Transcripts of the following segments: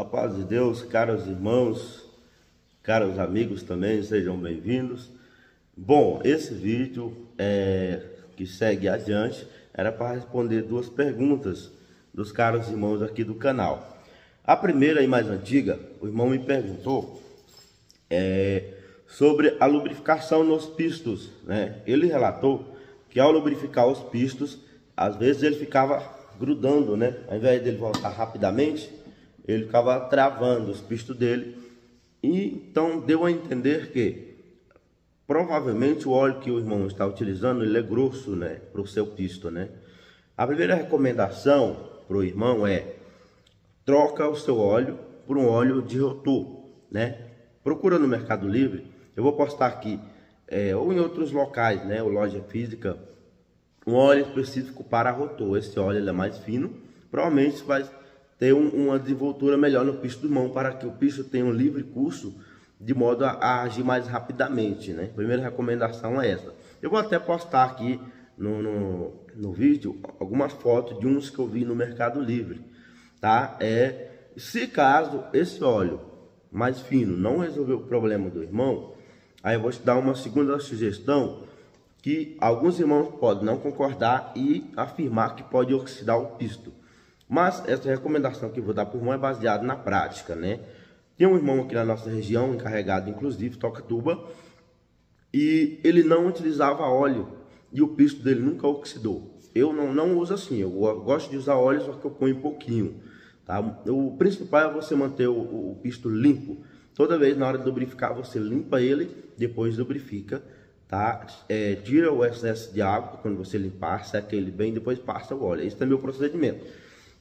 paz de Deus, caros irmãos, caros amigos também, sejam bem-vindos. Bom, esse vídeo que segue adiante era para responder duas perguntas dos caros irmãos aqui do canal. A primeira e mais antiga, o irmão me perguntou sobre a lubrificação nos pistos, né? Ele relatou que ao lubrificar os pistos, às vezes ele ficava grudando, né? Ao invés dele voltar rapidamente, ele ficava travando os pistos dele. E então deu a entender que provavelmente o óleo que o irmão está utilizando, ele é grosso, né, para o seu pisto, né? A primeira recomendação para o irmão é: troca o seu óleo por um óleo de rotor, né? Procura no Mercado Livre, eu vou postar aqui, ou em outros locais, né, ou loja física, um óleo específico para rotor. Esse óleo ele é mais fino, provavelmente vai ter uma desenvoltura melhor no pisto do irmão, para que o pisto tenha um livre curso, de modo a agir mais rapidamente, né? Primeira recomendação é essa. Eu vou até postar aqui no vídeo algumas fotos de uns que eu vi no Mercado Livre, tá? Se caso esse óleo mais fino não resolver o problema do irmão, aí eu vou te dar uma segunda sugestão, que alguns irmãos podem não concordar e afirmar que pode oxidar o pisto. Mas essa recomendação que eu vou dar para o irmão é baseada na prática, né? Tem um irmão aqui na nossa região, encarregado inclusive, toca tuba, e ele não utilizava óleo e o pisto dele nunca oxidou. Eu não uso assim, eu gosto de usar óleo, só que eu ponho um pouquinho, tá? O principal é você manter o pisto limpo. Toda vez na hora de lubrificar, você limpa ele, depois lubrifica, tá? Tira o excesso de água quando você limpar, seca ele bem, depois passa o óleo. Esse é o meu procedimento.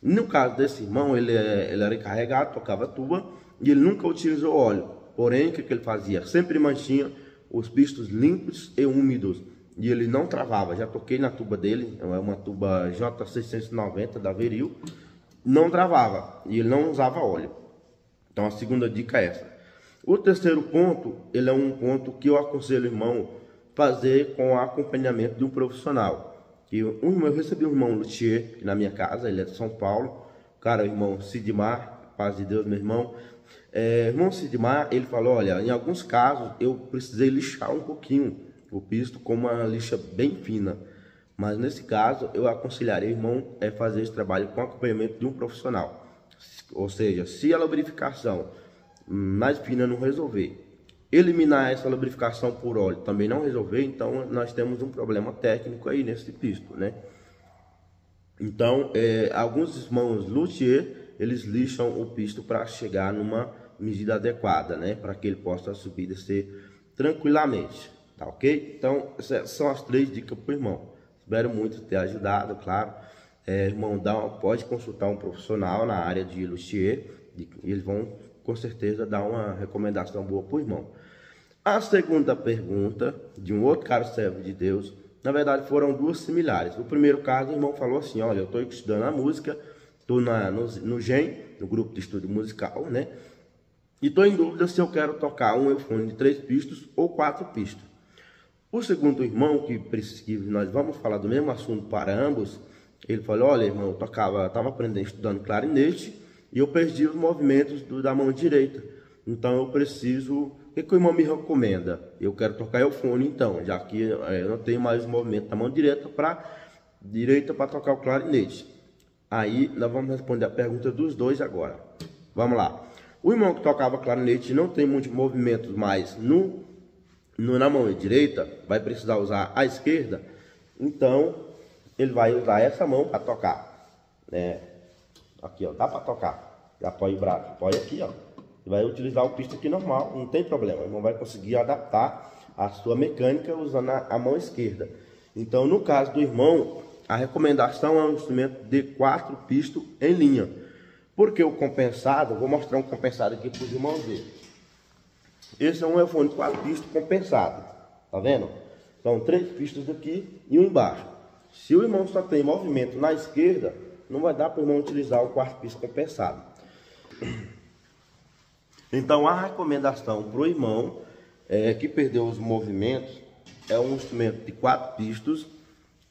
No caso desse irmão, ele era encarregado, tocava tuba, e ele nunca utilizou óleo. Porém, o que ele fazia? Sempre mantinha os pistos limpos e úmidos, e ele não travava. Já toquei na tuba dele, é uma tuba J690 da Veril, não travava, e ele não usava óleo. Então a segunda dica é essa. O terceiro ponto, ele é um ponto que eu aconselho o irmão fazer com acompanhamento de um profissional. Eu recebi um irmão luthier na minha casa, ele é de São Paulo, cara, o irmão Sidmar, paz de Deus, meu irmão. Irmão Sidmar, ele falou: olha, em alguns casos eu precisei lixar um pouquinho o pisto com uma lixa bem fina, mas nesse caso eu aconselharia o irmão fazer esse trabalho com acompanhamento de um profissional. Ou seja, se a lubrificação mais fina não resolver, eliminar essa lubrificação por óleo também não resolver, então nós temos um problema técnico aí nesse pisto, né? Então, alguns irmãos luthier, eles lixam o pisto para chegar numa medida adequada, né? Para que ele possa subir e descer tranquilamente, tá ok? Então, essas são as três dicas para o irmão. Espero muito ter ajudado, claro. Irmão, pode consultar um profissional na área de luthier, e eles vão com certeza dar uma recomendação boa para o irmão. A segunda pergunta, de um outro cara servo de Deus, na verdade foram duas similares. O primeiro caso, o irmão falou assim: olha, eu estou estudando a música, estou no GEM, no grupo de estudo musical, né? E estou em dúvida se eu quero tocar um eufone de 3 pistos ou 4 pistos. O segundo irmão, que nós vamos falar do mesmo assunto para ambos, ele falou: olha, irmão, eu estava aprendendo, estudando clarinete, e eu perdi os movimentos da mão direita. Então eu preciso... O que o irmão me recomenda? Eu quero tocar eufone, então, já que eu não tenho mais o movimento da mão direita para tocar o clarinete. Aí nós vamos responder a pergunta dos dois agora. Vamos lá. O irmão que tocava clarinete não tem muitos movimentos mais na mão direita, vai precisar usar a esquerda, então ele vai usar essa mão para tocar, né? Aqui, ó, dá para tocar. Já apoia o braço, apoia aqui, ó. Vai utilizar o pisto aqui normal, não tem problema. O irmão vai conseguir adaptar a sua mecânica usando a mão esquerda. Então, no caso do irmão, a recomendação é um instrumento de 4 pistos em linha. Porque o compensado, vou mostrar um compensado aqui para os irmãos verem. Esse é um eufone de 4 pistos compensado, tá vendo? São 3 pistos aqui e um embaixo. Se o irmão só tem movimento na esquerda, não vai dar para o irmão utilizar o 4 pisto compensado. Então a recomendação para o irmão que perdeu os movimentos é um instrumento de 4 pistos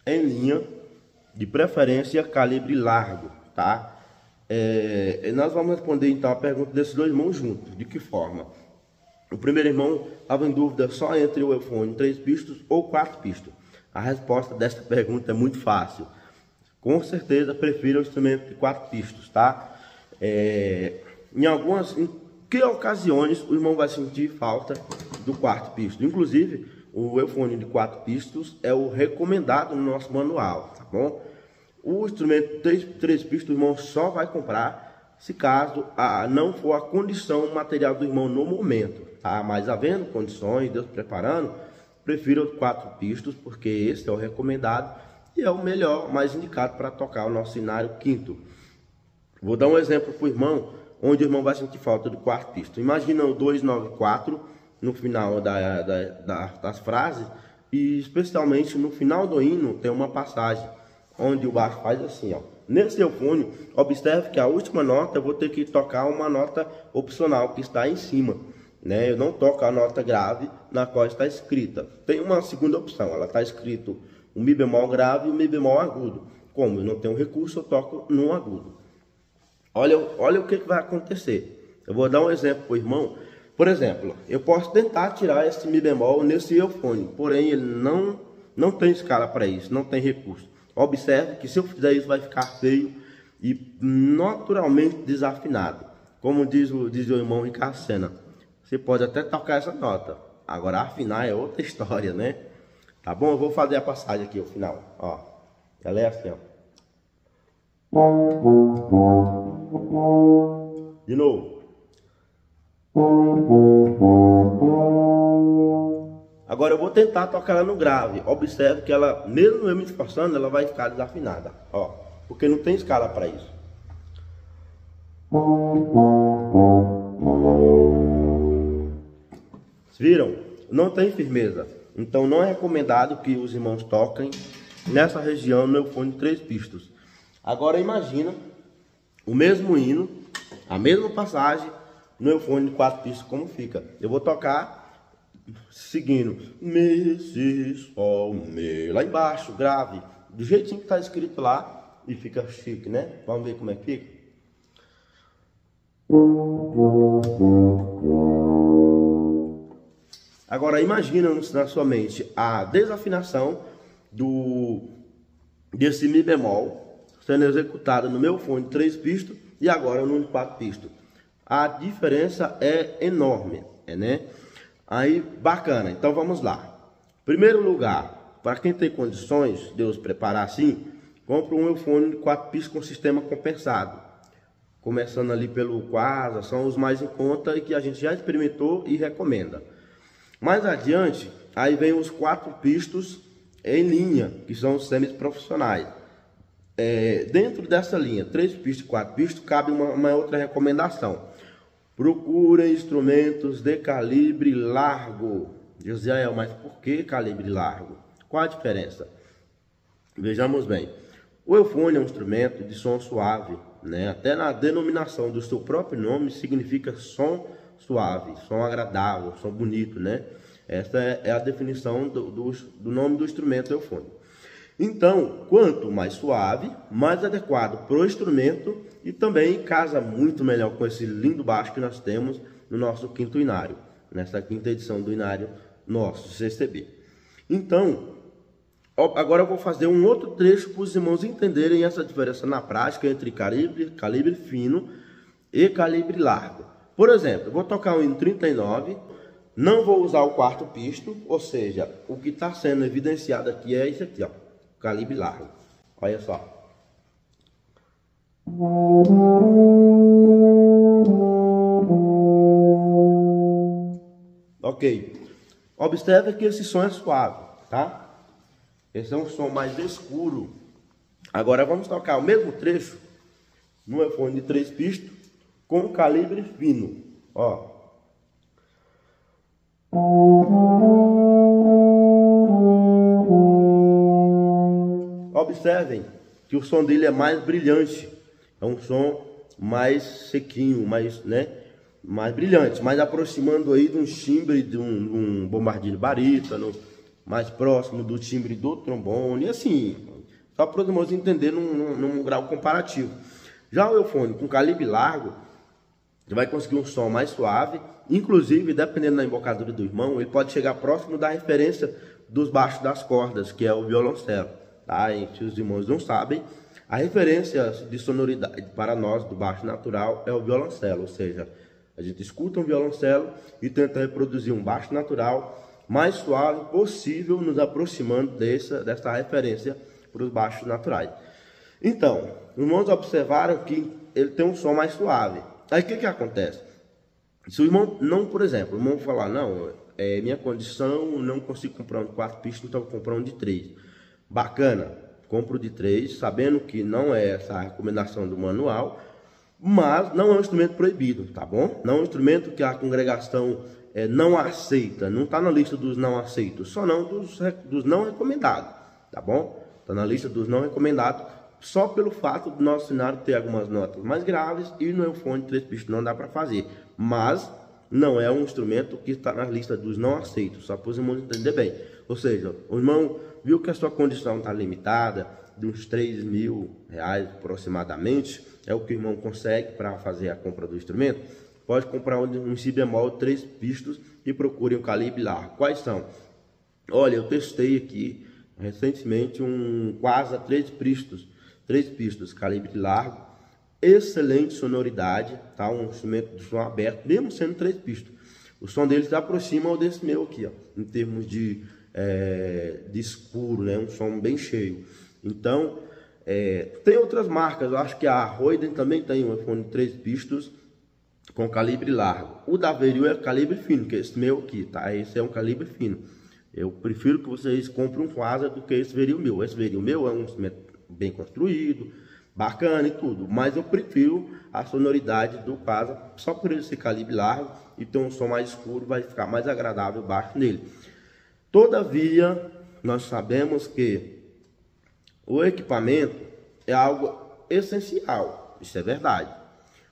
em linha, de preferência calibre largo, tá? Nós vamos responder então a pergunta desses dois irmãos juntos. De que forma? O primeiro irmão estava em dúvida só entre o eufônio 3 pistos ou 4 pistos. A resposta desta pergunta é muito fácil. Com certeza prefiro o instrumento de 4 pistos, tá? Em que ocasiões o irmão vai sentir falta do 4 pisto? Inclusive, o eufônio de 4 pistos é o recomendado no nosso manual, tá bom? O instrumento 3 pistos o irmão só vai comprar se caso não for a condição material do irmão no momento, tá? Mas havendo condições, Deus preparando, prefiro os 4 pistos, porque esse é o recomendado e é o melhor, mais indicado para tocar o nosso inário quinto. Vou dar um exemplo para o irmão, onde o irmão vai sentir falta do 4 pisto. Imagina o 294 no final das frases, e especialmente no final do hino tem uma passagem onde o baixo faz assim, ó. Nesse eufônio, observe que a última nota eu vou ter que tocar uma nota opcional que está em cima, né? Eu não toco a nota grave na qual está escrita. Tem uma segunda opção, ela está escrito o Mi bemol grave e o Mi bemol agudo. Como eu não tenho recurso, eu toco no agudo. Olha o que vai acontecer. Eu vou dar um exemplo para o irmão. Por exemplo, eu posso tentar tirar esse Mi bemol nesse eufônio, porém ele não tem escala para isso, não tem recurso. Observe que se eu fizer isso vai ficar feio e naturalmente desafinado. Como diz o irmão Ricardo Sena, você pode até tocar essa nota, agora afinar é outra história, né? Tá bom? Eu vou fazer a passagem aqui, o final. Ó, ela é assim, ó. De novo. Agora eu vou tentar tocar ela no grave. Observe que ela, mesmo eu me esforçando, ela vai ficar desafinada, ó, porque não tem escala para isso. Vocês viram? Não tem firmeza. Então não é recomendado que os irmãos toquem nessa região no eufônio de 3 pistos. Agora imagina o mesmo hino, a mesma passagem no eufônio de 4 pistos, como fica. Eu vou tocar seguindo Mi, Si, Sol, Mi, lá embaixo, grave, do jeitinho que está escrito lá, e fica chique, né? Vamos ver como é que fica. Agora imagina na sua mente a desafinação desse Mi bemol sendo executada no meu fone de 3 pistos e agora no de 4 pistos. A diferença é enorme, né? Aí, bacana. Então vamos lá. Primeiro lugar, para quem tem condições, Deus preparar assim, compra um eufone de 4 pistos com sistema compensado. Começando ali pelo Quasar, são os mais em conta e que a gente já experimentou e recomenda. Mais adiante, aí vem os 4 pistos em linha, que são os semi-profissionais. Dentro dessa linha, 3 pistos e 4 pistos, cabe uma outra recomendação. Procure instrumentos de calibre largo. Josiel, mas por que calibre largo? Qual a diferença? Vejamos bem. O eufone é um instrumento de som suave, né? Até na denominação do seu próprio nome significa som suave, som agradável, som bonito, né? Essa é a definição do nome do instrumento eufone. Então, quanto mais suave, mais adequado para o instrumento e também casa muito melhor com esse lindo baixo que nós temos no nosso quinto inário, nessa quinta edição do inário nosso, CCB. Então, agora eu vou fazer um outro trecho para os irmãos entenderem essa diferença na prática entre calibre fino e calibre largo. Por exemplo, eu vou tocar um hino 39, não vou usar o 4º pisto, ou seja, o que está sendo evidenciado aqui é isso aqui, ó. Calibre largo. Olha só. Ok. Observe que esse som é suave, tá? Esse é um som mais escuro. Agora vamos tocar o mesmo trecho no eufone de 3 pistos com calibre fino. Ó. Observem que o som dele é mais brilhante, é um som mais sequinho, mais brilhante, mais aproximando aí de um timbre de um bombardino barítono, mais próximo do timbre do trombone, assim, só para os irmãos entenderem num grau comparativo. Já o eufone com calibre largo, você vai conseguir um som mais suave, inclusive, dependendo da embocadura do irmão, ele pode chegar próximo da referência dos baixos das cordas, que é o violoncelo, tá? E se os irmãos não sabem, a referência de sonoridade para nós do baixo natural é o violoncelo, ou seja, a gente escuta um violoncelo e tenta reproduzir um baixo natural mais suave possível, nos aproximando dessa referência para os baixos naturais. Então, os irmãos observaram que ele tem um som mais suave. Aí o que acontece? Se o irmão não, por exemplo, o irmão falar, não, minha condição, não consigo comprar um de 4 pistas, então vou comprar um de 3. Bacana, compro de 3, sabendo que não é essa a recomendação do manual, mas não é um instrumento proibido, tá bom? Não é um instrumento que a congregação não aceita, não está na lista dos não aceitos, só não dos não recomendados, tá bom? Está na lista dos não recomendados, só pelo fato do nosso cenário ter algumas notas mais graves e no eufone de 3 pistas não dá para fazer, mas não é um instrumento que está na lista dos não aceitos, só para os irmãos entenderem bem. Ou seja, o irmão viu que a sua condição está limitada, de uns R$3.000 aproximadamente, é o que o irmão consegue para fazer a compra do instrumento, pode comprar um si bemol 3 pistas e procure um calibre largo. Quais são? Olha, eu testei aqui recentemente um Quasar 3 pistas, calibre largo, excelente sonoridade, tá? Um instrumento de som aberto, mesmo sendo 3 pistas. O som dele se aproxima ao desse meu aqui, ó, em termos de escuro, né? Um som bem cheio. Então, tem outras marcas, eu acho que a Roiden também tem um eufone de 3 pistas com calibre largo. O da Verio é calibre fino, que é esse meu aqui, tá? Esse é um calibre fino. Eu prefiro que vocês comprem um Quasar do que esse Verio meu. Esse Verio meu é um instrumento bem construído, bacana e tudo, mas eu prefiro a sonoridade do Quasar, só por ele ser calibre largo e ter um som mais escuro, vai ficar mais agradável baixo nele. Todavia, nós sabemos que o equipamento é algo essencial, isso é verdade,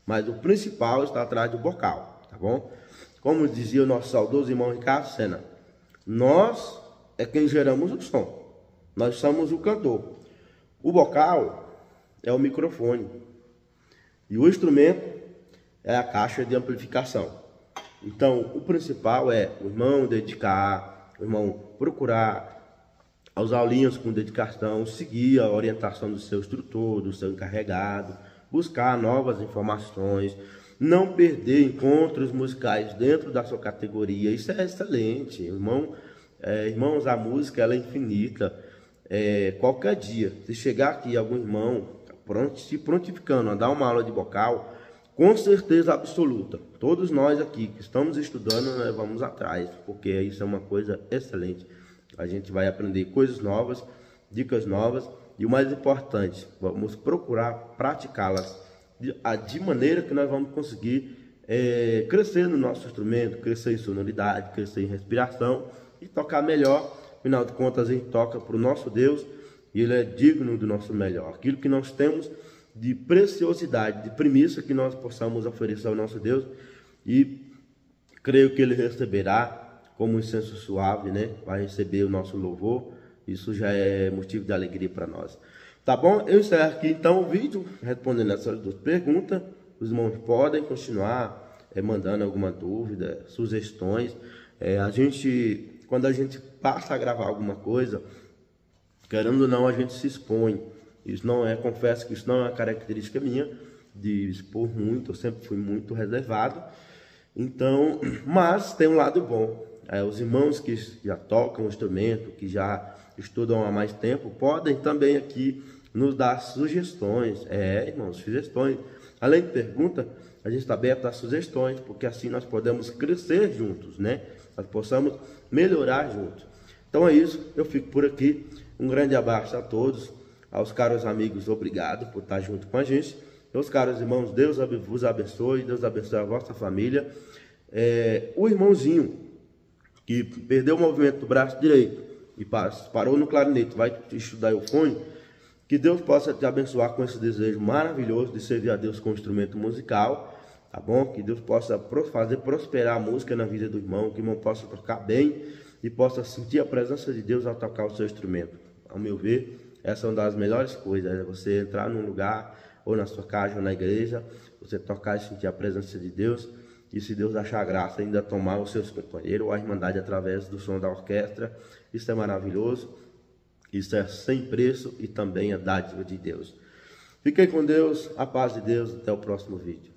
mas o principal está atrás do bocal, tá bom? Como dizia o nosso saudoso irmão Ricardo Senna, nós é quem geramos o som, nós somos o cantor. O bocal é o microfone e o instrumento é a caixa de amplificação. Então, o principal é o irmão dedicar, o irmão procurar as aulinhas com dedicação, seguir a orientação do seu instrutor, do seu encarregado, buscar novas informações, não perder encontros musicais dentro da sua categoria. Isso é excelente, irmão. Irmãos, a música ela é infinita. Qualquer dia, se chegar aqui algum irmão se prontificando a dar uma aula de bocal, com certeza absoluta, todos nós aqui que estamos estudando, né, vamos atrás, porque isso é uma coisa excelente. A gente vai aprender coisas novas, dicas novas e o mais importante, vamos procurar praticá-las de maneira que nós vamos conseguir crescer no nosso instrumento, crescer em sonoridade, crescer em respiração e tocar melhor. Afinal de contas, a gente toca para o nosso Deus e Ele é digno do nosso melhor. Aquilo que nós temos de preciosidade, de primícia que nós possamos oferecer ao nosso Deus, e creio que Ele receberá como um incenso suave, né? Vai receber o nosso louvor. Isso já é motivo de alegria para nós. Tá bom? Eu encerro aqui então o vídeo respondendo essas 2 perguntas. Os irmãos podem continuar mandando alguma dúvida, sugestões. Quando a gente passa a gravar alguma coisa, querendo ou não, a gente se expõe. Isso não confesso que isso não é uma característica minha de expor muito, eu sempre fui muito reservado. Então, mas tem um lado bom. Os irmãos que já tocam o instrumento, que já estudam há mais tempo, podem também aqui nos dar sugestões. Irmãos, sugestões. Além de pergunta, a gente está aberto a sugestões, porque assim nós podemos crescer juntos, né? Nós possamos melhorar juntos. Então é isso, eu fico por aqui. Um grande abraço a todos. Aos caros amigos, obrigado por estar junto com a gente. Meus caros irmãos, Deus vos abençoe, Deus abençoe a vossa família. O irmãozinho que perdeu o movimento do braço direito e parou no clarinete, vai estudar eufone, que Deus possa te abençoar com esse desejo maravilhoso de servir a Deus com um instrumento musical, tá bom? Que Deus possa fazer prosperar a música na vida do irmão, que o irmão possa tocar bem e possa sentir a presença de Deus ao tocar o seu instrumento. Ao meu ver, essa é uma das melhores coisas, você entrar num lugar ou na sua casa, ou na igreja, você tocar e sentir a presença de Deus. E se Deus achar graça, ainda tomar os seus companheiros ou a irmandade através do som da orquestra. Isso é maravilhoso, isso é sem preço e também é dádiva de Deus. Fiquem com Deus, a paz de Deus, até o próximo vídeo.